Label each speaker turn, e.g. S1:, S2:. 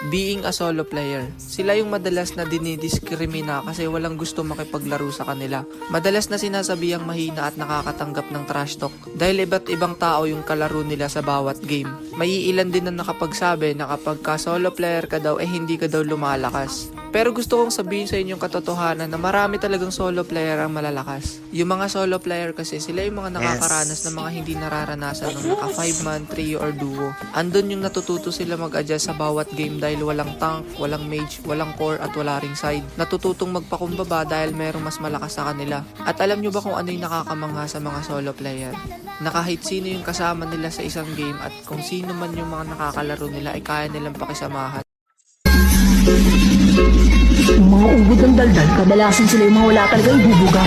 S1: Being a solo player. Sila yung madalas na dinidiskrimina kasi walang gusto makipaglaro sa kanila. Madalas na sinasabihang mahina at nakakatanggap ng trash talk dahil iba't ibang tao yung kalaro nila sa bawat game. May ilan din na nakapagsabi na kapag ka solo player ka daw hindi ka daw lumalakas. Pero gusto kong sabihin sa inyong katotohanan na marami talagang solo player ang malalakas. Yung mga solo player kasi sila yung mga nakakaranas ng mga hindi nararanasan ng naka 5-man, trio or duo. Andun yung natututo sila mag-adjust sa bawat game dahil walang tank, walang mage, walang core at wala ring side. Natututong magpakumbaba dahil merong mas malakas sa kanila. At alam nyo ba kung ano yung nakakamangha sa mga solo player? Na kahit sino yung kasama nila sa isang game at kung sino man yung mga nakakalaro nila ay kaya nilang pakisamahan.
S2: Yung mga ugod ng daldal, kadalasan sila yung mga wala talagang bubuga.